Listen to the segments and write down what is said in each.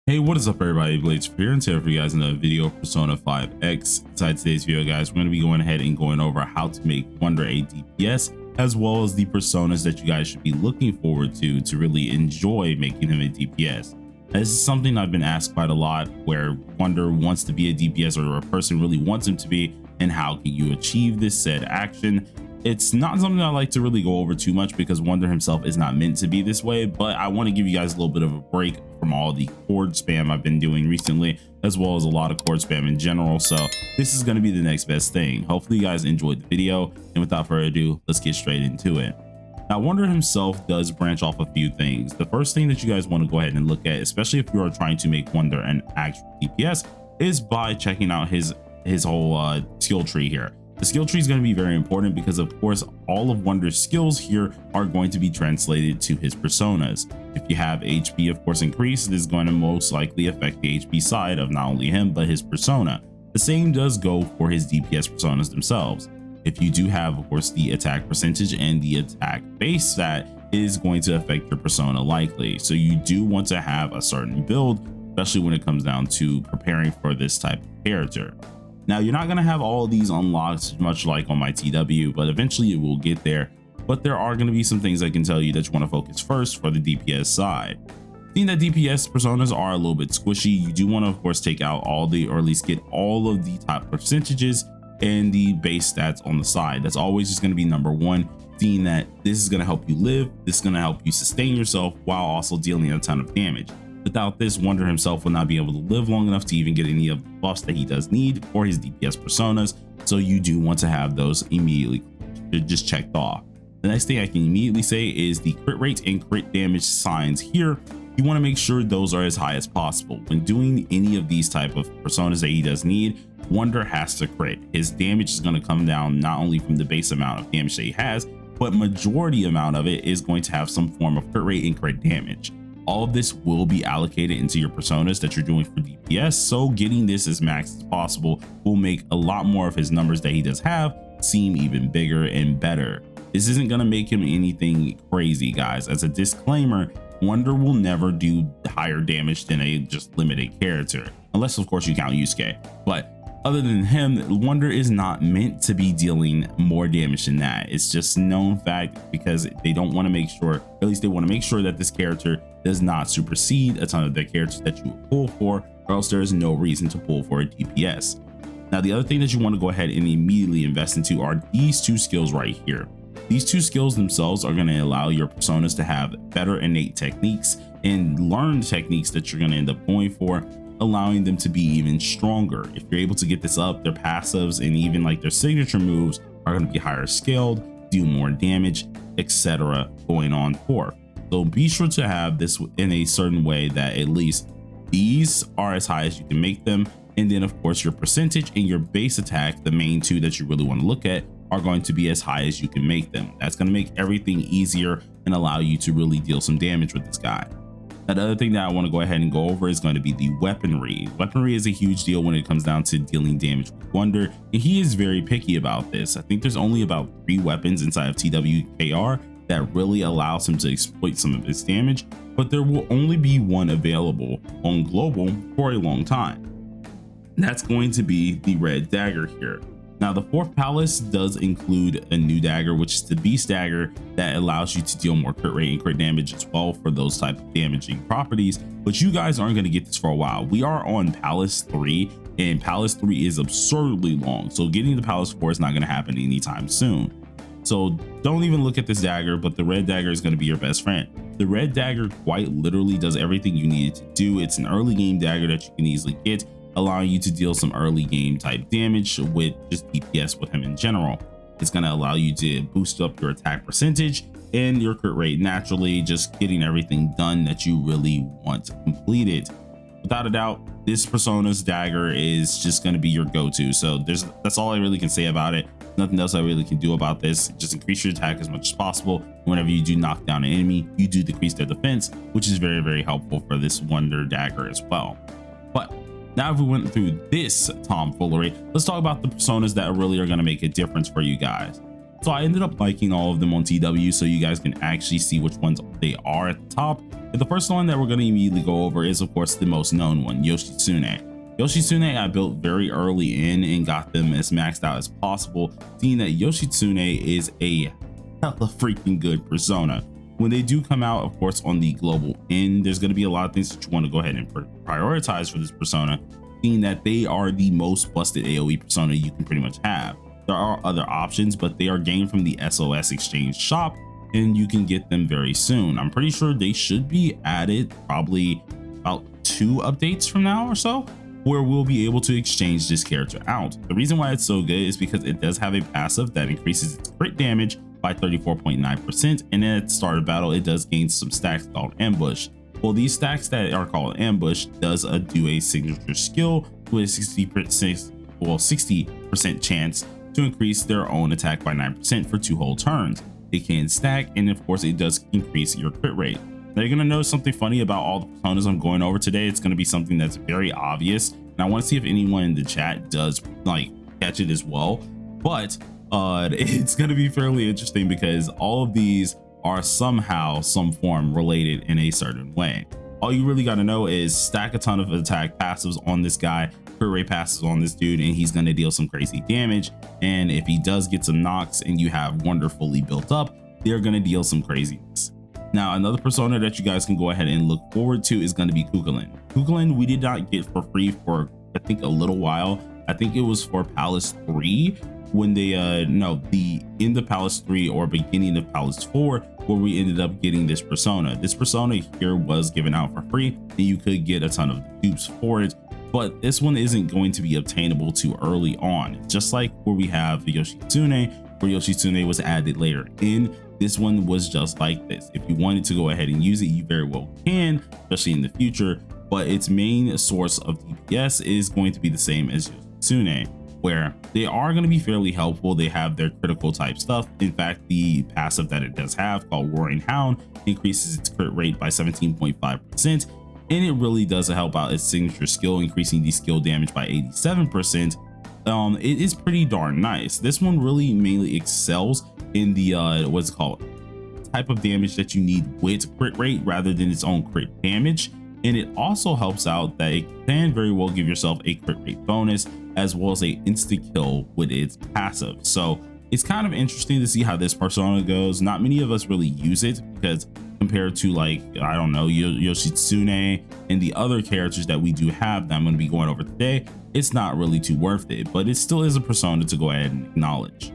Hey, what is up everybody, Blades here, and today for you guys another video of Persona 5X. Inside today's video guys, we're going to be going ahead and going over how to make Wonder a DPS, as well as the personas that you guys should be looking forward to really enjoy making him a DPS. Now, this is something I've been asked quite a lot, where Wonder wants to be a DPS or a person really wants him to be, and how can you achieve this said action. It's not something I like to really go over too much because Wonder himself is not meant to be this way, but I want to give you guys a little bit of a break from all the chord spam I've been doing recently, as well as a lot of chord spam in general. So this is going to be the next best thing. Hopefully you guys enjoyed the video, and without further ado, let's get straight into it. Now, Wonder himself does branch off a few things. The first thing that you guys want to go ahead and look at, especially if you are trying to make Wonder an actual DPS, is by checking out his whole skill tree here. The skill tree is going to be very important because, of course, all of Wonder's skills here are going to be translated to his personas. If you have HP, of course, increased, it is going to most likely affect the HP side of not only him, but his persona. The same does go for his DPS personas themselves. If you do have, of course, the attack percentage and the attack base stat, is going to affect your persona likely. So you do want to have a certain build, especially when it comes down to preparing for this type of character. Now, you're not going to have all of these unlocked much like on my TW, but eventually it will get there. But there are going to be some things I can tell you that you want to focus first for the DPS side. Seeing that DPS personas are a little bit squishy, you do want to, of course, take out all the, or at least get all of the top percentages and the base stats on the side. That's always just going to be number one, seeing that this is going to help you live, this is going to help you sustain yourself while also dealing a ton of damage. Without this, Wonder himself will not be able to live long enough to even get any of the buffs that he does need for his DPS personas, so you do want to have those immediately just checked off. The next thing I can immediately say is the crit rate and crit damage signs here. You want to make sure those are as high as possible. When doing any of these type of personas that he does need, Wonder has to crit. His damage is going to come down not only from the base amount of damage that he has, but majority amount of it is going to have some form of crit rate and crit damage. All of this will be allocated into your personas that you're doing for DPS, so getting this as max as possible will make a lot more of his numbers that he does have seem even bigger and better. This isn't going to make him anything crazy, guys. As a disclaimer, Wonder will never do higher damage than a just limited character, unless of course you count Yusuke. But other than him, Wonder is not meant to be dealing more damage than that. It's just known fact, because they don't want to make sure, at least they want to make sure that this character does not supersede a ton of the characters that you pull for, or else there is no reason to pull for a DPS. Now, the other thing that you want to go ahead and immediately invest into are these two skills right here. These two skills themselves are going to allow your personas to have better innate techniques and learned techniques that you're going to end up going for, allowing them to be even stronger. If you're able to get this up, their passives and even like their signature moves are going to be higher scaled, do more damage, etc. going on forth. So be sure to have this in a certain way that at least these are as high as you can make them. And then of course your percentage and your base attack, the main two that you really want to look at, are going to be as high as you can make them. That's going to make everything easier and allow you to really deal some damage with this guy. Now, the other thing that I want to go ahead and go over is going to be the weaponry. Weaponry is a huge deal when it comes down to dealing damage with Wonder, and he is very picky about this. I think there's only about 3 weapons inside of TWKR that really allows him to exploit some of his damage, but there will only be one available on global for a long time. That's going to be the red dagger here. Now, the 4th palace does include a new dagger, which is the beast dagger, that allows you to deal more crit rate and crit damage as well for those type of damaging properties, but you guys aren't going to get this for a while. We are on palace 3, and palace 3 is absurdly long, so getting the palace 4 is not going to happen anytime soon. So don't even look at this dagger, but the red dagger is going to be your best friend. The red dagger quite literally does everything you need it to do. It's an early game dagger that you can easily get, allowing you to deal some early game type damage with just DPS with him in general. It's going to allow you to boost up your attack percentage and your crit rate naturally, just getting everything done that you really want completed. Without a doubt, this persona's dagger is just going to be your go-to. So that's all I really can say about it. Nothing else I really can do about this. Just increase your attack as much as possible. Whenever you do knock down an enemy, you do decrease their defense, which is very, very helpful for this Wonder dagger as well. But now if we went through this tomfoolery, let's talk about the personas that really are going to make a difference for you guys. So I ended up liking all of them on TW so you guys can actually see which ones they are at the top. And the first one that we're going to immediately go over is of course the most known one, Yoshitsune. Yoshitsune I built very early in and got them as maxed out as possible, seeing that Yoshitsune is a hella freaking good persona. When they do come out, of course, on the global end, there's going to be a lot of things that you want to go ahead and prioritize for this persona, seeing that they are the most busted AoE persona you can pretty much have. There are other options, but they are gained from the SOS Exchange shop, and you can get them very soon. I'm pretty sure they should be added probably about 2 updates from now or so, where we'll be able to exchange this character out. The reason why it's so good is because it does have a passive that increases its crit damage by 34.9%, and at the start of battle it does gain some stacks called ambush. Well, these stacks that are called ambush does do a signature skill with a 60% chance to increase their own attack by 9% for 2 whole turns. It can stack, and of course it does increase your crit rate. Now you're gonna notice something funny about all the personas I'm going over today. It's gonna be something that's very obvious, and I want to see if anyone in the chat does like catch it as well. But it's going to be fairly interesting because all of these are somehow some form related in a certain way. All you really got to know is stack a ton of attack passives on this guy, crit rate passives on this dude, and he's going to deal some crazy damage. And if he does get some knocks and you have Wonder fully built up, they're going to deal some craziness. Now another persona that you guys can go ahead and look forward to is going to be Chulainin. Chulainin we did not get for free for I think a little while. I think it was for Palace 3 when they the end of Palace 3 or beginning of Palace 4 where we ended up getting this persona. This persona here was given out for free and you could get a ton of dupes for it, but this one isn't going to be obtainable too early on. Just like where we have the Yoshitsune, where Yoshitsune was added later in, this one was just like this. If you wanted to go ahead and use it, you very well can, especially in the future, but its main source of DPS is going to be the same as Yoshitsune, where they are going to be fairly helpful. They have their critical type stuff. In fact, the passive that it does have called Roaring Hound increases its crit rate by 17.5%, and it really does help out its signature skill, increasing the skill damage by 87%. It is pretty darn nice. This one really mainly excels in the what's it called, type of damage that you need with crit rate rather than its own crit damage. And it also helps out that it can very well give yourself a crit rate bonus as well as a insta kill with its passive. So it's kind of interesting to see how this persona goes. Not many of us really use it because compared to, like, I don't know, Yoshitsune and the other characters that we do have that I'm going to be going over today, it's not really too worth it, but it still is a persona to go ahead and acknowledge.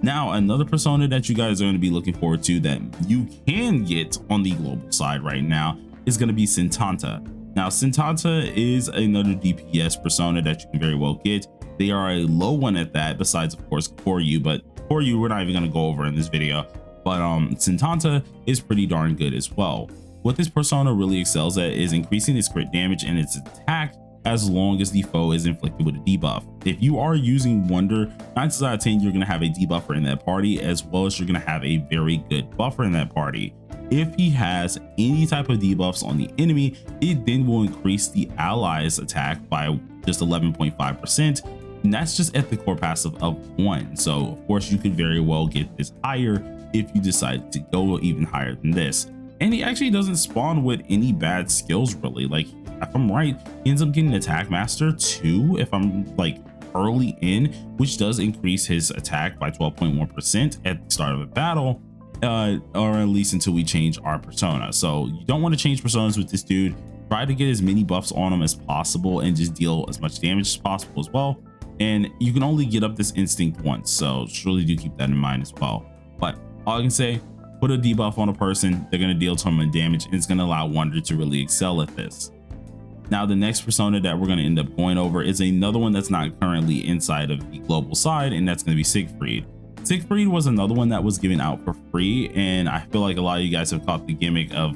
Now, another persona that you guys are going to be looking forward to that you can get on the global side right now is going to be Sentanta. Now, Sentanta is another DPS persona that you can very well get. They are a low one at that, besides of course Koryu, but Koryu we're not even going to go over in this video. But Sentanta is pretty darn good as well. What this persona really excels at is increasing its crit damage and its attack as long as the foe is inflicted with a debuff. If you are using Wonder, 9 times out of 10 you're going to have a debuffer in that party, as well as you're going to have a very good buffer in that party. If he has any type of debuffs on the enemy, it then will increase the allies attack by just 11.5%, and that's just at the core passive of 1. So of course you could very well get this higher if you decide to go even higher than this. And he actually doesn't spawn with any bad skills really. Like, if I'm right, he ends up getting Attack Master 2 if I'm like early in, which does increase his attack by 12.1% at the start of a battle, or at least until we change our persona. So you don't want to change personas with this dude. Try to get as many buffs on him as possible and just deal as much damage as possible as well. And you can only get up this instinct once, so surely do keep that in mind as well. But all I can say, put a debuff on a person, they're going to deal ton of damage, and it's going to allow Wonder to really excel at this. Now, the next persona that we're going to end up going over is another one that's not currently inside of the global side, and that's going to be Siegfried. Siegfried was another one that was given out for free, and I feel like a lot of you guys have caught the gimmick of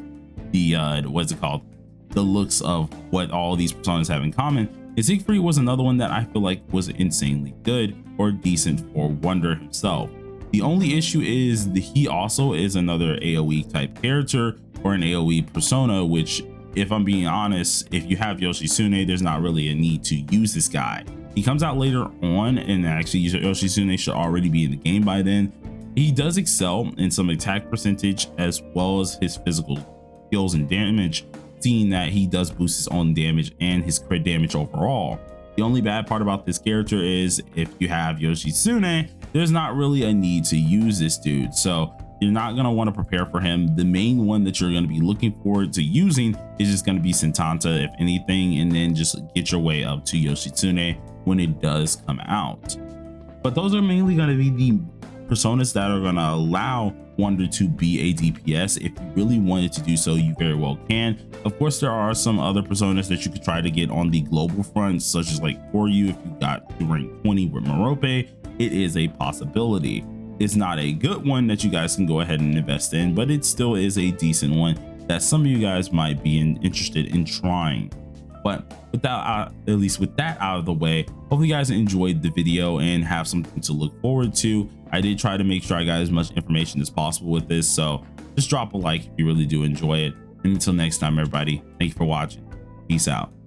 the what's it called, the looks of what all these personas have in common. And Siegfried was another one that I feel like was insanely good or decent for Wonder himself. The only issue is that he also is another AoE type character or an AoE persona, which, if I'm being honest, if you have Yoshitsune, there's not really a need to use this guy. He comes out later on, and actually Yoshitsune should already be in the game by then. He does excel in some attack percentage as well as his physical skills and damage, seeing that he does boost his own damage and his crit damage overall. The only bad part about this character is if you have Yoshitsune, there's not really a need to use this dude, so you're not going to want to prepare for him. The main one that you're going to be looking forward to using is just going to be Sentanta, if anything, and then just get your way up to Yoshitsune when it does come out. But those are mainly going to be the personas that are going to allow Wonder to be a DPS. If you really wanted to do so, you very well can. Of course, there are some other personas that you could try to get on the global front, such as like for you, if you got to rank 20 with Merope, it is a possibility. It's not a good one that you guys can go ahead and invest in, but it still is a decent one that some of you guys might be interested in trying. But without at least with that out of the way, hopefully you guys enjoyed the video and have something to look forward to. I did try to make sure I got as much information as possible with this, so just drop a like if you really do enjoy it. And until next time, everybody, thank you for watching. Peace out.